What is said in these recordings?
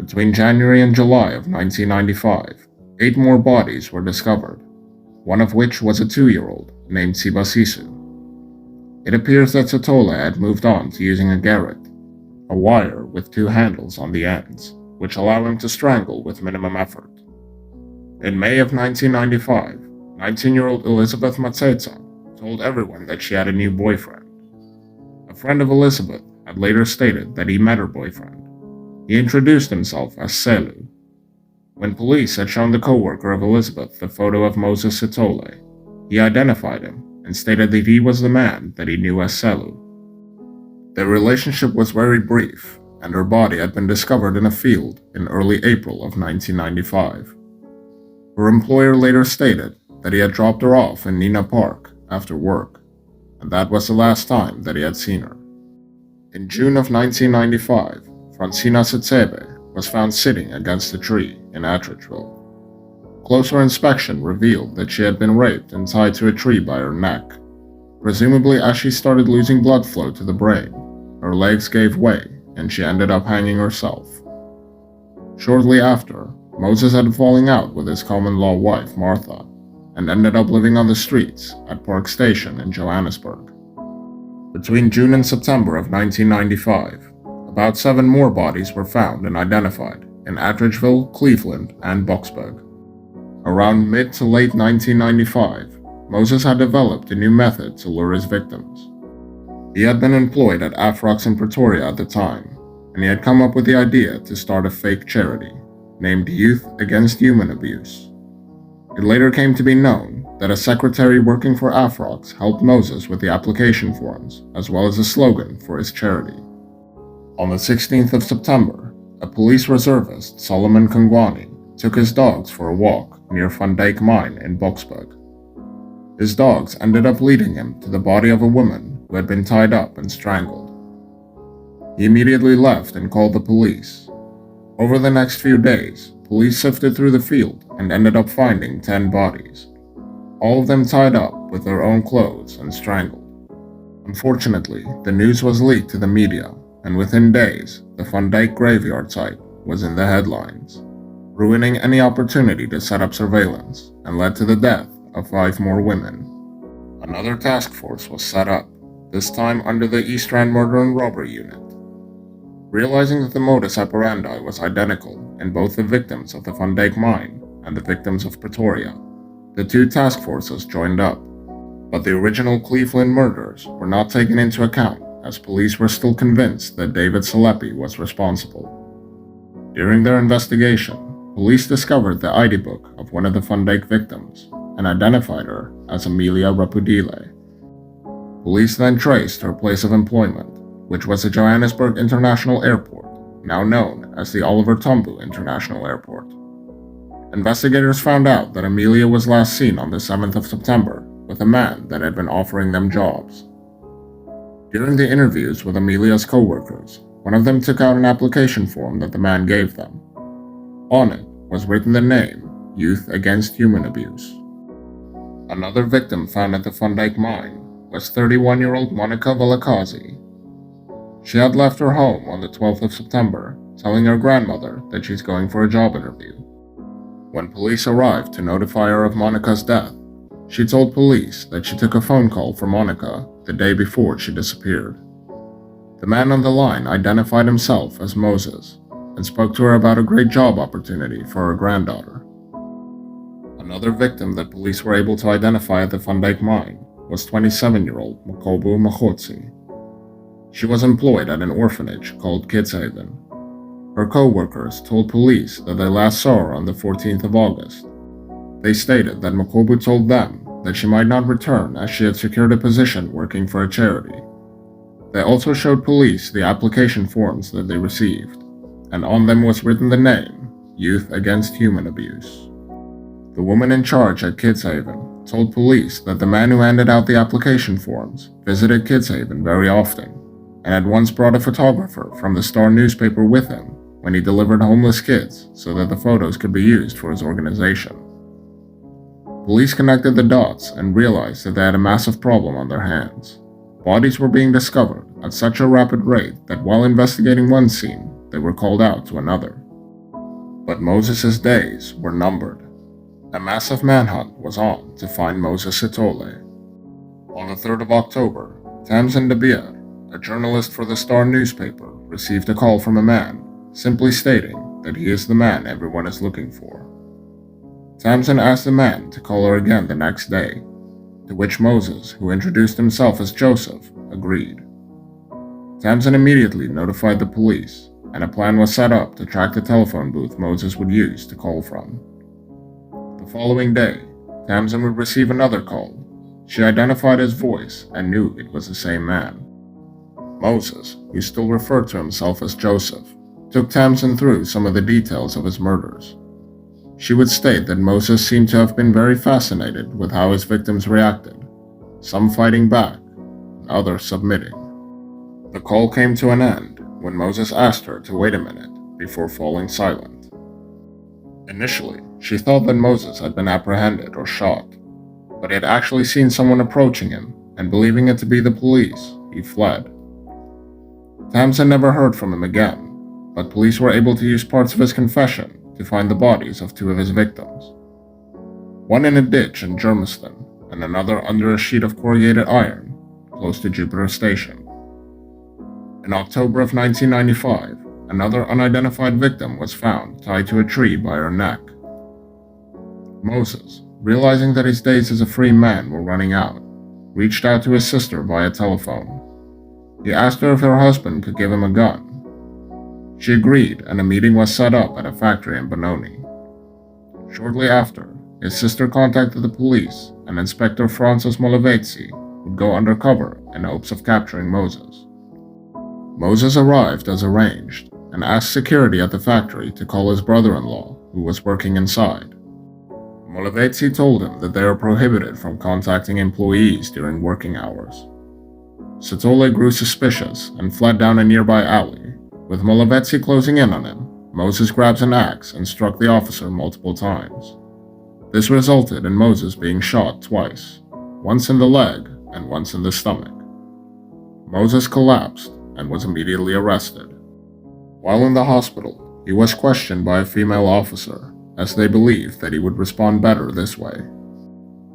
Between January and July of 1995, 8 more bodies were discovered, one of which was a 2-year-old named Sibasisu. It appears that Sithole had moved on to using a garrote, a wire with 2 handles on the ends, which allow him to strangle with minimum effort. In May of 1995, 19-year-old Elizabeth Matsetsa told everyone that she had a new boyfriend. A friend of Elizabeth had later stated that he met her boyfriend. He introduced himself as Selu. When police had shown the co-worker of Elizabeth the photo of Moses Sithole, he identified him and stated that he was the man that he knew as Selu. Their relationship was very brief, and her body had been discovered in a field in early April of 1995. Her employer later stated that he had dropped her off in Nina Park after work, and that was the last time that he had seen her. In June of 1995, Francina Sitsebe was found sitting against a tree in Attridgeville. Closer inspection revealed that she had been raped and tied to a tree by her neck. Presumably as she started losing blood flow to the brain, her legs gave way and she ended up hanging herself. Shortly after, Moses had fallen out with his common-law wife Martha and ended up living on the streets at Park Station in Johannesburg. Between June and September of 1995, about 7 more bodies were found and identified in Attridgeville, Cleveland, and Boksburg. Around mid to late 1995, Moses had developed a new method to lure his victims. He had been employed at Afrox in Pretoria at the time, and he had come up with the idea to start a fake charity named Youth Against Human Abuse. It later came to be known that a secretary working for Afrox helped Moses with the application forms as well as a slogan for his charity. On the 16th of September, a police reservist, Solomon Kangwani, took his dogs for a walk near Van Dyke Mine in Boksburg. His dogs ended up leading him to the body of a woman who had been tied up and strangled. He immediately left and called the police. Over the next few days, police sifted through the field and ended up finding 10 bodies, all of them tied up with their own clothes and strangled. Unfortunately, the news was leaked to the media, and within days, the Van Dyke graveyard site was in the headlines, ruining any opportunity to set up surveillance and led to the death of 5 more women. Another task force was set up, this time under the East Rand Murder and Robbery Unit. Realizing that the modus operandi was identical in both the victims of the Van Dyke mine and the victims of Pretoria, the 2 task forces joined up, but the original Cleveland murders were not taken into account as police were still convinced that David Selepi was responsible. During their investigation, police discovered the ID book of one of the Van Dyke victims and identified her as Amelia Rapudile. Police then traced her place of employment, which was the Johannesburg International Airport, now known as the Oliver Tambo International Airport. Investigators found out that Amelia was last seen on the 7th of September with a man that had been offering them jobs. During the interviews with Amelia's co-workers, one of them took out an application form that the man gave them. On it was written the name, Youth Against Human Abuse. Another victim found at the Van Dyke mine was 31-year-old Monica Valakazi. She had left her home on the 12th of September, telling her grandmother that she's going for a job interview. When police arrived to notify her of Monica's death, she told police that she took a phone call from Monica the day before she disappeared. The man on the line identified himself as Moses and spoke to her about a great job opportunity for her granddaughter. Another victim that police were able to identify at the Van Dyke mine was 27-year-old Makobu Mahotsi. She was employed at an orphanage called Kids Haven. Her co-workers told police that they last saw her on the 14th of August. They stated that Makobu told them that she might not return as she had secured a position working for a charity. They also showed police the application forms that they received, and on them was written the name, Youth Against Human Abuse. The woman in charge at Kids Haven told police that the man who handed out the application forms visited Kids Haven very often, and had once brought a photographer from the Star newspaper with him when he delivered homeless kids so that the photos could be used for his organization. Police connected the dots and realized that they had a massive problem on their hands. Bodies were being discovered at such a rapid rate that while investigating one scene, they were called out to another. But Moses' days were numbered. A massive manhunt was on to find Moses Sithole. On the 3rd of October, Tamsin DeBeer, a journalist for the Star newspaper, received a call from a man, simply stating that he is the man everyone is looking for. Tamsin asked the man to call her again the next day, to which Moses, who introduced himself as Joseph, agreed. Tamsin immediately notified the police, and a plan was set up to track the telephone booth Moses would use to call from. The following day, Tamsin would receive another call. She identified his voice and knew it was the same man. Moses, who still referred to himself as Joseph, took Tamsin through some of the details of his murders. She would state that Moses seemed to have been very fascinated with how his victims reacted, some fighting back, and others submitting. The call came to an end when Moses asked her to wait a minute before falling silent. Initially, she thought that Moses had been apprehended or shot, but he had actually seen someone approaching him, and believing it to be the police, he fled. Tamsin never heard from him again, but police were able to use parts of his confession to find the bodies of two of his victims. One in a ditch in Germiston, and another under a sheet of corrugated iron, close to Jupiter Station. In October of 1995, another unidentified victim was found tied to a tree by her neck. Moses, realizing that his days as a free man were running out, reached out to his sister via telephone. He asked her if her husband could give him a gun. She agreed, and a meeting was set up at a factory in Benoni. Shortly after, his sister contacted the police, and Inspector Francis Molevetsi would go undercover in hopes of capturing Moses. Moses arrived as arranged, and asked security at the factory to call his brother-in-law, who was working inside. Molevetsi told him that they are prohibited from contacting employees during working hours. Sithole grew suspicious and fled down a nearby alley. With Molevetsi closing in on him, Moses grabs an axe and struck the officer multiple times. This resulted in Moses being shot twice, once in the leg and once in the stomach. Moses collapsed and was immediately arrested. While in the hospital, he was questioned by a female officer, as they believed that he would respond better this way.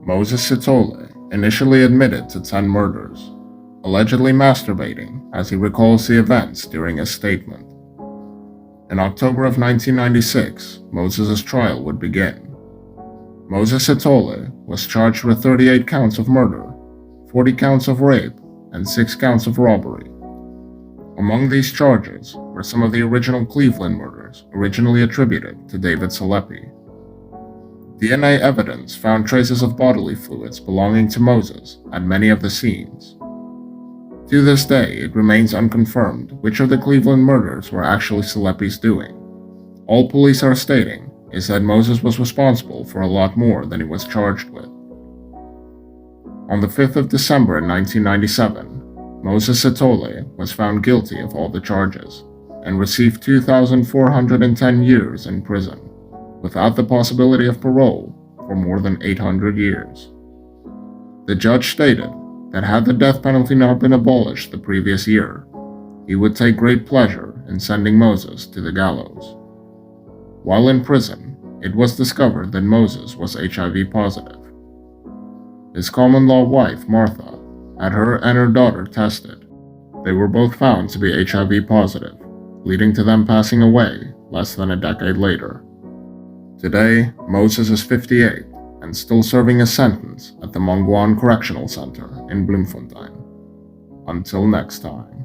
Moses Sithole initially admitted to 10 murders, allegedly masturbating as he recalls the events during his statement. In October of 1996, Moses' trial would begin. Moses Sithole was charged with 38 counts of murder, 40 counts of rape, and 6 counts of robbery. Among these charges were some of the original Cleveland murders originally attributed to David Salepi. DNA evidence found traces of bodily fluids belonging to Moses at many of the scenes. To this day, it remains unconfirmed which of the Cleveland murders were actually Salepi's doing. All police are stating is that Moses was responsible for a lot more than he was charged with. On the 5th of December in 1997, Moses Sithole was found guilty of all the charges and received 2,410 years in prison, without the possibility of parole for more than 800 years. The judge stated that had the death penalty not been abolished the previous year, he would take great pleasure in sending Moses to the gallows. While in prison, it was discovered that Moses was HIV positive. His common-law wife, Martha, had her and her daughter tested. They were both found to be HIV positive, leading to them passing away less than a decade later. Today, Moses is 58 and still serving a sentence at the Mongwan Correctional Center in Bloemfontein. Until next time.